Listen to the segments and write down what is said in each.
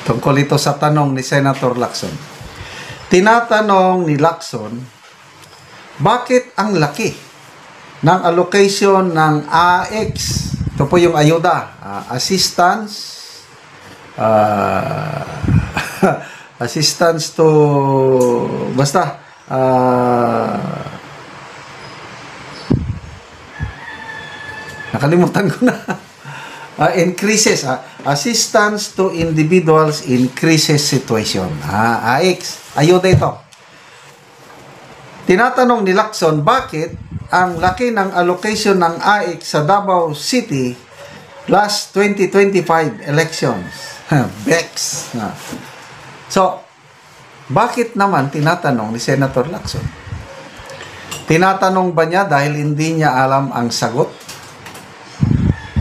Tungkol ito sa tanong ni Senator Lacson. Tinatanong ni Lacson, bakit ang laki ng allocation ng AX? Ito po yung ayuda, assistance, assistance to, basta, nakalimutan ko na. Increases, assistance to individuals in crisis situation. AX, ayuda ito. Tinatanong ni Lacson, bakit ang laki ng allocation ng AX sa Davao City last 2025 elections? BEX. So, bakit naman tinatanong ni Senator Lacson? Tinatanong ba niya dahil hindi niya alam ang sagot?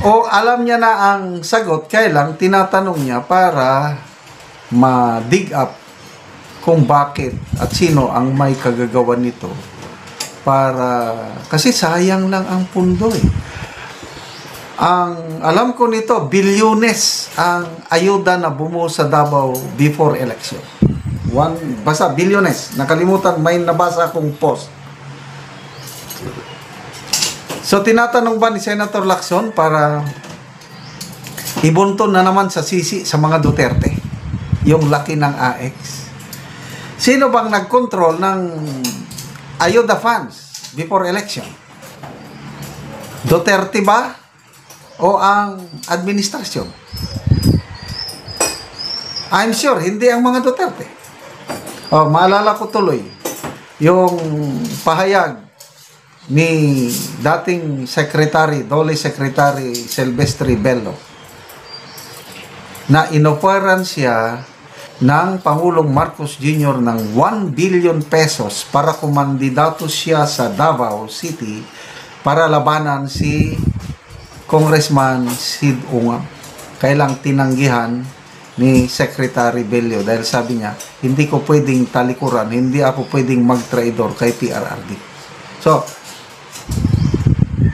O alam niya na ang sagot, kaya lang tinatanong niya para ma-dig up kung bakit at sino ang may kagagawan nito, para kasi sayang lang ang pundo eh. Ang alam ko nito, bilyones ang ayuda na bumuo sa Davao before election. Basta bilyones, nakalimutan, may nabasa akong post. So, tinatanong ba ni Senator Lacson para ibunton na naman sa sisi sa mga Duterte yung laki ng AX? Sino bang nag-control ng ayuda funds before election? Duterte ba o ang administrasyon? I'm sure, hindi ang mga Duterte. Maalala ko tuloy yung pahayag ni dating Secretary, Dole Secretary Silvestre Bello, na inoferan siya ng Pangulong Marcos Jr. ng 1 billion pesos para kumandidato siya sa Davao City para labanan si Congressman Sid Ungab. Kailang tinanggihan ni Secretary Bello dahil sabi niya, hindi ko pwedeng talikuran, hindi ako pwedeng mag-traidor kay PRRD. So,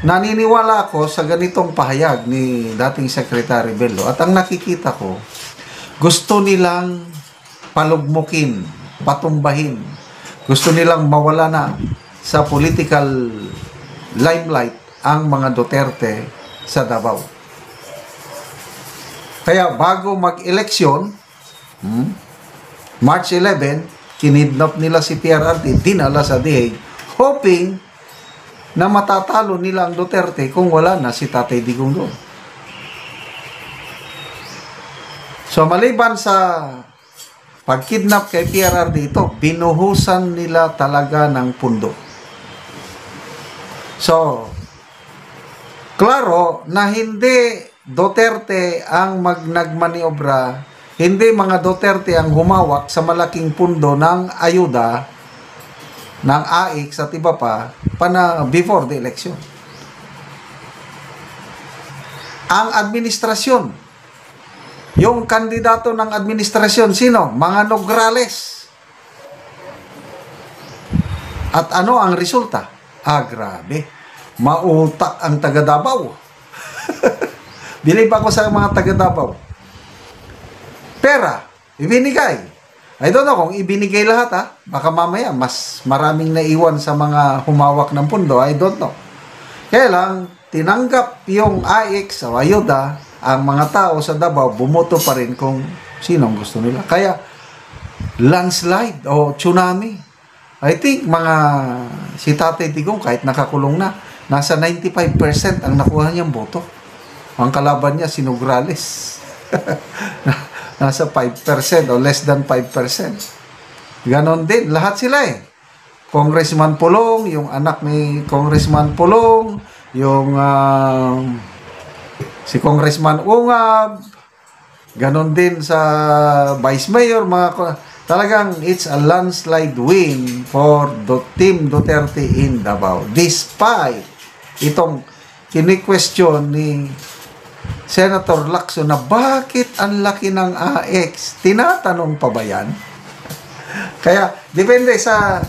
naniniwala ako sa ganitong pahayag ni dating Secretary Bello, at ang nakikita ko, gusto nilang palugmukin, patumbahin, gusto nilang mawala na sa political limelight ang mga Duterte sa Davao. Kaya bago mag-eleksyon, March 11, kinidnap nila si PRRD, dinala sa DA, hoping na matatalo nila ang Duterte kung wala na si Tatay Digong doon. So, maliban sa pagkidnap kay PRRD ito, binuhusan nila talaga ng pundo. So, klaro na hindi Duterte ang nagmaniobra, hindi mga Duterte ang humawak sa malaking pundo ng ayuda ng AX at iba pa before the election. Ang administrasyon, yung kandidato ng administrasyon, sino? Mga Nograles. At ano ang resulta? Grabe. Mautak ang taga Davao. Bilib ako sa mga taga Davao. Pera, ibinigay. I don't know kung ibinigay lahat baka mamaya mas maraming naiwan sa mga humawak ng pundo, I don't know. Kaya lang, tinanggap yung AX o ayuda, ang mga tao sa Davao bumoto pa rin kung sinong gusto nila. Kaya, landslide o tsunami. I think si Tatay Digong kahit nakakulong na, nasa 95% ang nakuha niyang boto. Ang kalaban niya, si Nograles. Nasa 5% o less than 5%. Ganon din. Lahat sila Congressman Pulong, yung anak ni Congressman Pulong, yung si Congressman Ungab, ganon din sa Vice Mayor, talagang it's a landslide win for the Team Duterte in Davao. Despite itong kini-question ni Senator Lacson na bakit ang laki ng AX? Tinatanong pa ba yan? Kaya, depende sa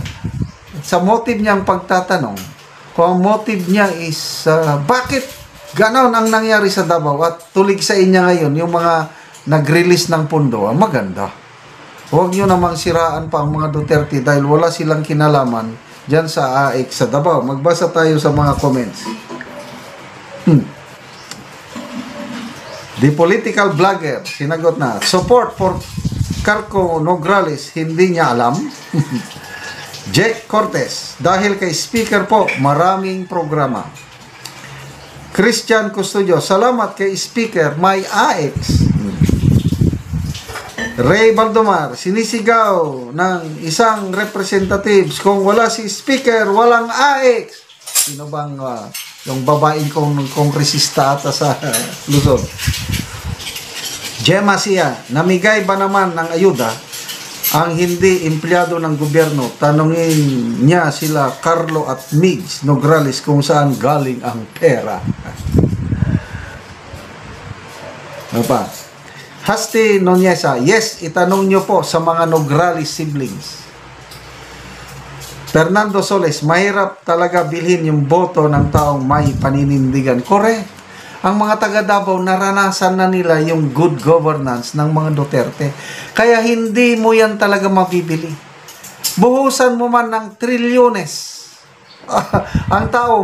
motive niyang pagtatanong. Kung ang motive niya is bakit ganon ang nangyari sa Davao at tulig sa inya ngayon yung mga nag-release ng pondo, maganda. Huwag nyo namang siraan pa ang mga Duterte dahil wala silang kinalaman dyan sa AIC sa Davao. Magbasa tayo sa mga comments. The political blogger, sinagot na, support for Carco Nograles, hindi niya alam. Jack Cortez, dahil kay speaker po, maraming programa. Christian Custodio, salamat kay speaker, may AX. Ray Baldomar, sinisigaw ng isang representatives, kung wala si speaker, walang AX. Sino bang yung babaeng kongresista ata sa Luzon? Gemma Sia, namigay ba naman ng ayuda ang hindi empleyado ng gobyerno? Tanungin niya sila Carlo at Migs Nograles kung saan galing ang pera. Ano pa? Hasti Nonyesa, yes, itanong nyo po sa mga Nograles siblings. Fernando Soles, mahirap talaga bilhin yung boto ng taong may paninindigan. Correct. Ang mga taga Davao, naranasan na nila yung good governance ng mga Duterte. Kaya hindi mo yan talaga mabibili. Buhusan mo man ng trilyones. Ang tao,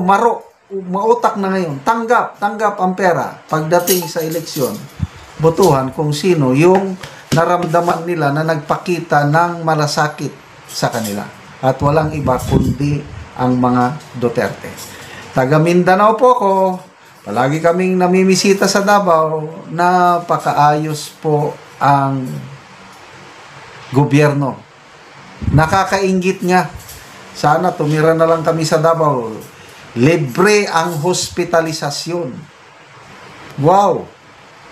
mautak na ngayon. Tanggap ang pera pagdating sa eleksyon. Botohan kung sino yung naramdaman nila na nagpakita ng malasakit sa kanila. At walang iba kundi ang mga Duterte. Taga Mindanao po ako. Palagi kaming namimisita sa Davao, napakaayos po ang gobyerno. Nakakainggit nga. Sana tumira na lang kami sa Davao. Libre ang hospitalisasyon. Wow!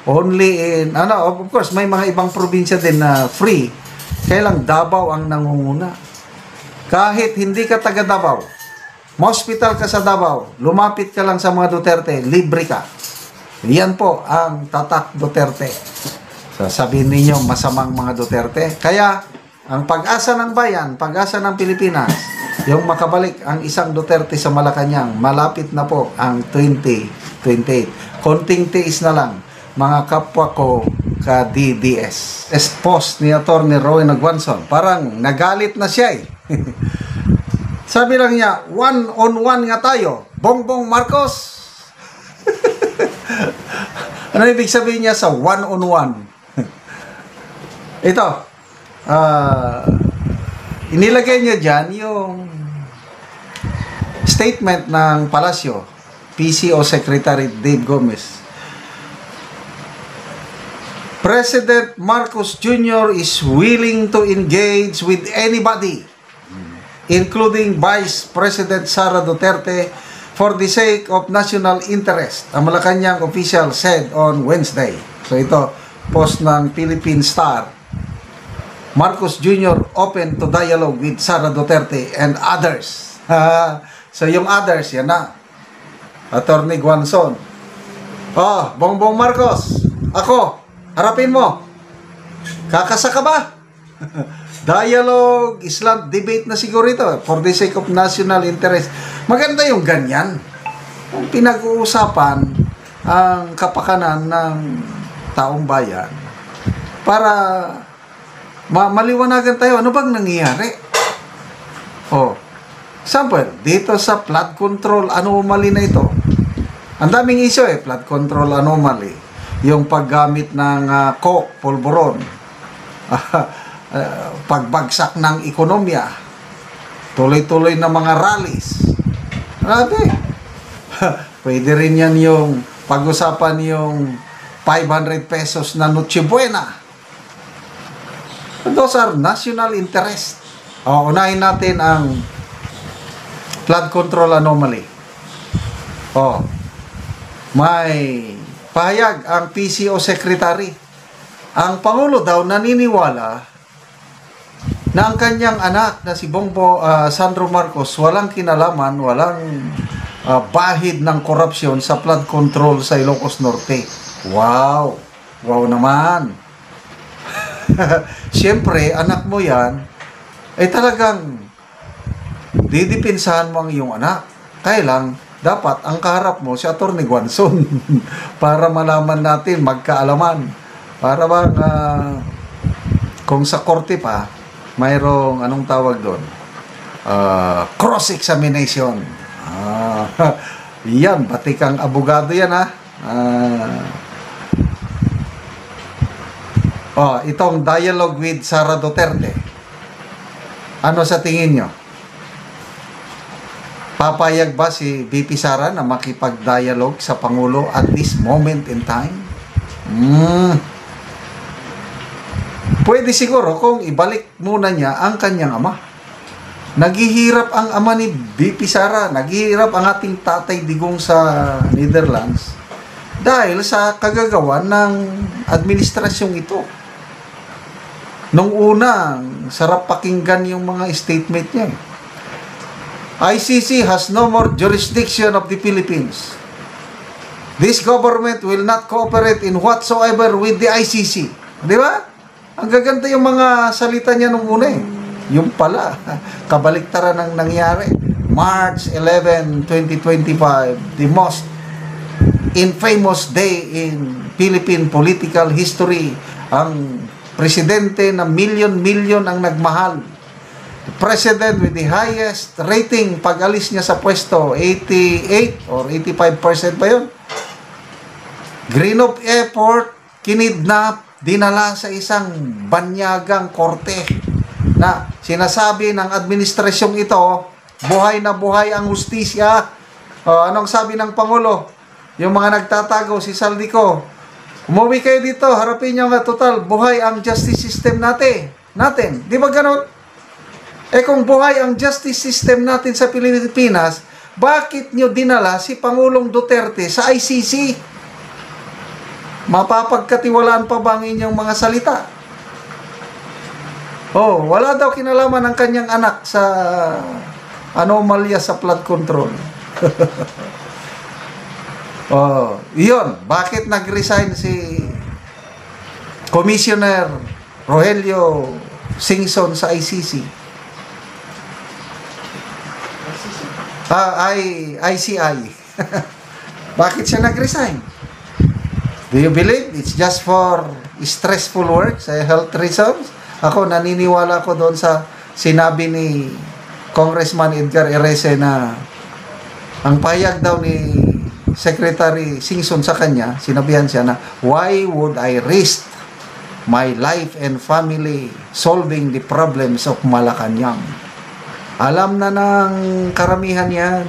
Only in, of course, may mga ibang probinsya din na free. Kaya lang Davao ang nangunguna. Kahit hindi ka taga Davao, ma-hospital ka sa Davao, lumapit ka lang sa mga Duterte, libre ka. Yan po ang tatak Duterte. So, sabihin ninyo, masamang mga Duterte. Kaya, ang pag-asa ng bayan, pag-asa ng Pilipinas, yung makabalik ang isang Duterte sa Malacanang, malapit na po ang 2028. Konting tiis na lang, mga kapwa ko ka DDS. Post ni Atty. Roy Nagwanson, parang nagalit na siya eh. Sabi lang niya, one-on-one nga tayo. Bongbong Marcos. Ano ibig sabihin niya sa one-on-one? Ito, inilagay niya dyan yung statement ng Palasyo, PCO Secretary Dave Gomez. President Marcos Jr. is willing to engage with anybody, including Vice President Sara Duterte, for the sake of national interest. Ang Malacanang official said on Wednesday. So ito, post ng Philippine Star. Marcos Jr. open to dialogue with Sara Duterte and others. So yung others, yan na. Atty. Guanzon. Bongbong Marcos, ako, harapin mo. Kakasa ka ba? Dialogue, Islam, debate na siguro ito for the sake of national interest. Maganda yung ganyan. Kung pinag-uusapan ang kapakanan ng taong bayan para maliwanagan tayo. Ano bang nangyayari? Example, dito sa flood control anomaly na ito. Ang daming issue flood control anomaly. Yung paggamit ng coke, polvoron. Pagbagsak ng ekonomiya, tuloy-tuloy na mga rallies. Grabe. Pwede rin yan yung pag-usapan yung 500 pesos na Noche Buena. Those are national interest. Unahin natin ang flood control anomaly. May pahayag ang PCO Secretary. Ang Pangulo daw naniniwala na ang kanyang anak na si Sandro Marcos walang kinalaman, walang bahid ng korupsyon sa flood control sa Ilocos Norte. Wow! Wow naman! Siyempre, anak mo yan, talagang didipinsahan mo ang iyong anak. Kaya lang, dapat ang kaharap mo si Atty. Guanzon para malaman natin, magkaalaman. Para bang, kung sa korte pa, mayroong, anong tawag doon? Cross-examination. Yan, pati kang abogado yan, ha? Itong dialogue with Sara Duterte. Ano sa tingin nyo? Papayag ba si VP Sara na makipag-dialogue sa Pangulo at this moment in time? Pwede siguro kung ibalik muna niya ang kanyang ama. Naghihirap ang ama ni VP Sara, naghihirap ang ating Tatay Digong sa Netherlands dahil sa kagagawan ng administrasyong ito. Nung una, sarap pakinggan yung mga statement niya. ICC has no more jurisdiction of the Philippines. This government will not cooperate in whatsoever with the ICC. Di ba? Ang gaganda yung mga salita niya nung una eh. Yung pala, kabaliktaran ng nangyari. March 11, 2025, the most infamous day in Philippine political history. Ang presidente na milyon-milyon ang nagmahal. The president with the highest rating pag-alis niya sa pwesto, 88 or 85% ba yun? Greenhoff Airport, kinidnap, dinala sa isang banyagang korte na sinasabi ng administrasyong ito, buhay na buhay ang hustisya. Anong sabi ng Pangulo? Yung mga nagtatago, si Saldico, umuwi kayo dito, harapin nyo nga total, buhay ang justice system natin. Di ba ganun? Kung buhay ang justice system natin sa Pilipinas, bakit nyo dinala si Pangulong Duterte sa ICC? Mapapagkatiwalaan pa ba ang inyong mga salita? Wala daw kinalaman ng kanyang anak sa anomalya sa flood control. Iyon. Bakit nag-resign si Commissioner Rogelio Singson sa ICC? ICI. Bakit siya nag-resign? Do you believe it's just for stressful work, sa health reasons? Ako, naniniwala ko doon sa sinabi ni Congressman Edgar Erese na ang payag daw ni Secretary Singson sa kanya, sinabihan siya na, why would I risk my life and family solving the problems of Malacanang? Alam na ng karamihan yan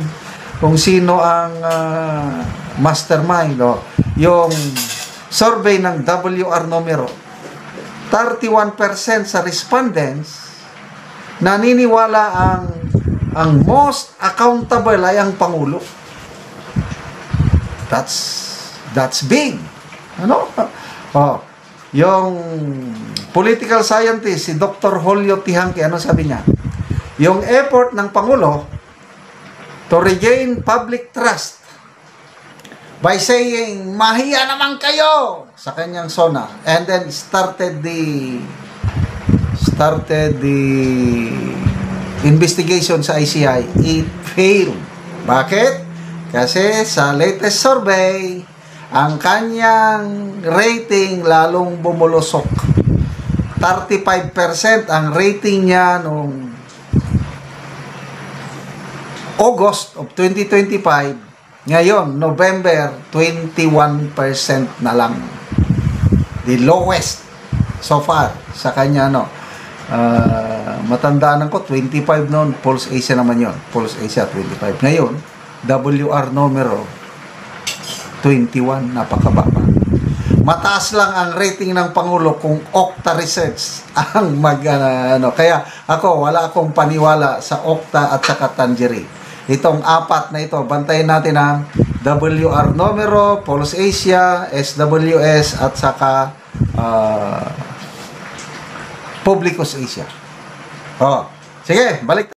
kung sino ang mastermind. Yung survey ng WR numero, 31% sa respondents naniniwala ang most accountable ay ang Pangulo. That's big. Ano? Yung political scientist si Dr. Julio Tihanque, ano sabi niya? Yung effort ng Pangulo to regain public trust by saying, mahiya naman kayo sa kanyang SONA, and then started the investigation sa ICI, it failed. Bakit? Kasi sa latest survey, ang kanyang rating lalong bumulusok. 35% ang rating niya noong August of 2025, ngayon, November, 21% na lang. The lowest so far sa kanya, matandaan ko, 25 noon, Pulse Asia naman yon. Pulse Asia, 25. Ngayon, WR numero, 21, napakababa. Mataas lang ang rating ng Pangulo kung Okta Research ang Kaya ako, wala akong paniwala sa Okta at saka Tangerine. Itong apat na ito, bantayan natin ang WR numero, Pulse Asia, SWS, at saka Publicus Asia. Sige, balik.